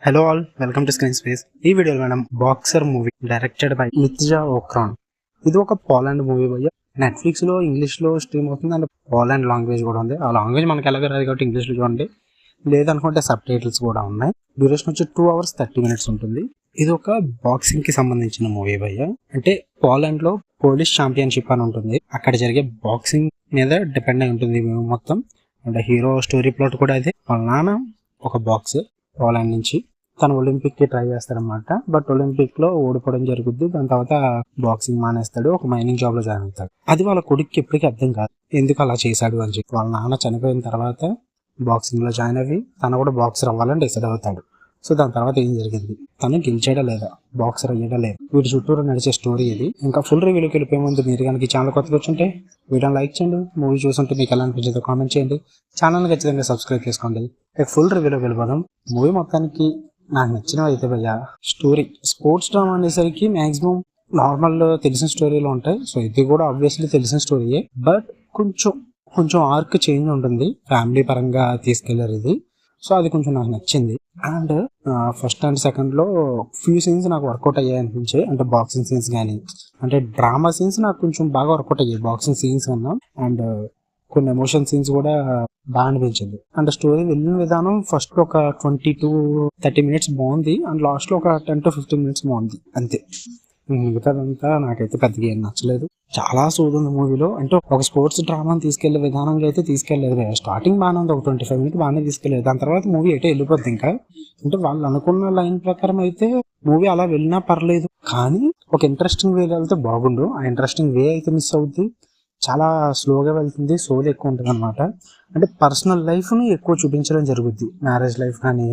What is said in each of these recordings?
Hello all, welcome to screen space. ఈ వీడియోలో మనం బాక్సర్ మూవీ డైరెక్టెడ్ బై మిత్జా ఓక్రాన్. ఇది ఒక పోలాండ్ మూవీ భయ్య. నెట్ఫ్లిక్స్ లో ఇంగ్లీష్ లో స్ట్రీమ్ అవుతుంది అండ్ పోలాండ్ లాంగ్వేజ్ కూడా ఉంది. ఆ లాంగ్వేజ్ మనకి ఎలాగో రాదు కాబట్టి ఇంగ్లీష్ లో చూడండి, లేదనుకుంటే సబ్ టైటిల్స్ కూడా ఉన్నాయి. డ్యూరేషన్ వచ్చి 2 hours 30 minutes ఉంటుంది. ఇది ఒక బాక్సింగ్ కి సంబంధించిన మూవీ భయ్య. అంటే పోలాండ్ లో పోలిష్ ఛాంపియన్షిప్ అని ఉంటుంది, అక్కడ జరిగే బాక్సింగ్ మీద డిపెండ్ అయి ఉంటుంది మూవీ మొత్తం. అండ్ హీరో స్టోరీ ప్లాట్ కూడా అదే. వాళ్ళ నాన్న ఒక బాక్సర్ పోలాండ్ నుంచి, తను ఒలింపిక్ కి ట్రై చేస్తాడనమాట. బట్ ఒలింపిక్ లో ఓడిపోవడం జరుగుద్ది. దాని తర్వాత బాక్సింగ్ మానేస్తాడు, ఒక మైనింగ్ జాబ్ లో జాయిన్ అవుతాడు. అది వాళ్ళ కొడుక్కి ఎప్పటికీ అర్థం కాదు, ఎందుకు అలా చేశాడు అని చెప్పి. వాళ్ళ నాన్న చనిపోయిన తర్వాత బాక్సింగ్ లో జాయిన్ అయ్యి తను కూడా బాక్సర్ అవ్వాలని డిసైడ్ అవుతాడు. సో దాని తర్వాత ఏం జరిగింది, తను గెలిచాడా లేదా, బాక్సర్ అయ్యాడా లేదా, వీటి చుట్టూరు నడిచే స్టోరీ ఇది. ఇంకా ఫుల్ రివ్యూలోకి వెళ్ళిపోయే ముందు మీరు కనుక ఈ ఛానల్ కొత్తగా వచ్చుంటే వీడియోని లైక్ చేయండి, మూవీ చూస్తుంటే మీకు ఎలా అనిపించిందో కామెంట్ చేయండి, ఛానల్ ఖచ్చితంగా సబ్స్క్రైబ్ చేసుకోండి. ఫుల్ రివ్యూలోకి వెళ్ళిపోదాం. మూవీ మొత్తానికి నాకు నచ్చినవి అయితే భయ్య, స్టోరీ స్పోర్ట్స్ డ్రామా అనేసరికి మాక్సిమం నార్మల్ తెలిసిన స్టోరీలు ఉంటాయి. సో ఇది కూడా ఆబ్వియస్లీ తెలిసిన స్టోరీయే, బట్ కొంచెం ఆర్క్ చేంజ్ ఉంటుంది. ఫ్యామిలీ పరంగా తీసుకెళ్లారు ఇది. సో అది కొంచెం నాకు నచ్చింది. అండ్ ఫస్ట్ అండ్ సెకండ్ లో ఫ్యూ సీన్స్ నాకు వర్కౌట్ అయ్యాయి అనిపించాయి. అంటే బాక్సింగ్ సీన్స్ కానీ, అంటే డ్రామా సీన్స్ నాకు కొంచెం బాగా వర్కౌట్ అయ్యాయి బాక్సింగ్ సీన్స్ కన్నా. అండ్ కొన్ని ఎమోషన్ సీన్స్ కూడా బాగా అనిపించింది. అండ్ స్టోరీ వెళ్ళిన విధానం ఫస్ట్ ఒక 20 to 30 minutes బాగుంది, అండ్ లాస్ట్ లో ఒక 10 to 15 minutes బాగుంది అంతే. మిగతాదంతా నాకైతే పెద్దగా ఏం నచ్చలేదు. చాలా సోదుంది మూవీలో. అంటే ఒక స్పోర్ట్స్ డ్రామాని తీసుకెళ్లే విధానంగా అయితే తీసుకెళ్లేదు. స్టార్టింగ్ బాగానే ఉంది, ఒక 25 minutes బాగానే తీసుకెళ్లేదు. దాని తర్వాత మూవీ అయితే వెళ్ళిపోద్ది. ఇంకా అంటే వాళ్ళు అనుకున్న లైన్ ప్రకారం అయితే మూవీ అలా వెళ్ళినా పర్లేదు, కానీ ఒక ఇంట్రెస్టింగ్ వే వెళ్తే బాగుండు. ఆ ఇంట్రెస్టింగ్ వే అయితే మిస్ అవుద్ది. చాలా స్లోగా వెళ్తుంది, సోల్ ఎక్కువ ఉంటుంది అనమాట. అంటే పర్సనల్ లైఫ్ని ఎక్కువ చూపించడం జరుగుద్ది. మ్యారేజ్ లైఫ్ కానీ,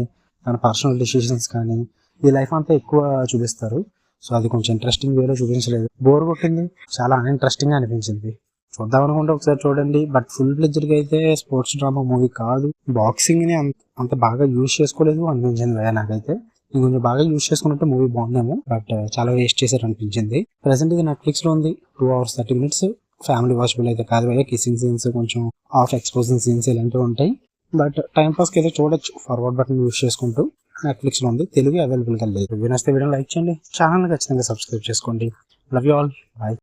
తన పర్సనల్ డెసిషన్స్ కానీ, ఈ లైఫ్ అంతా ఎక్కువ చూపిస్తారు. సో అది కొంచెం ఇంట్రెస్టింగ్ వేలో చూపించలేదు, బోర్ కొట్టింది, చాలా అన్ఇంట్రెస్టింగ్ గా అనిపించింది. చూద్దాం అనుకుంటే ఒకసారి చూడండి, బట్ ఫుల్ ఫ్లెడ్జ్డ్ గా అయితే స్పోర్ట్స్ డ్రామా మూవీ కాదు. బాక్సింగ్ ని అంత బాగా యూజ్ చేసుకోలేదు అనిపించింది నాకైతే. ఇంకొంచెం బాగా యూజ్ చేసుకున్నట్టు మూవీ బాగుందేమో, బట్ చాలా వేస్ట్ చేశారు అనిపించింది. ప్రెసెంట్ ఇది నెట్ఫ్లిక్స్ లో ఉంది, 2 hours 30 minutes. ఫ్యామిలీ వాచబుల్ అయితే కాదు భయ్య. కిస్సింగ్ సీన్స్, కొంచెం ఆఫ్ ఎక్స్పోజింగ్ సీన్స్ ఇలాంటివి ఉంటాయి. బట్ టైం పాస్కి అయితే చూడొచ్చు, ఫార్వర్డ్ బటన్ యూస్ చేసుకుంటూ. నెట్ఫ్లిక్స్ లో ఉంది, తెలుగు అవైలబుల్ గా లేదు. వీడియో నచ్చితే వీడియో లైక్ చేయండి, ఛానల్ ఖచ్చితంగా సబ్స్క్రైబ్ చేసుకోండి. Love you all, bye.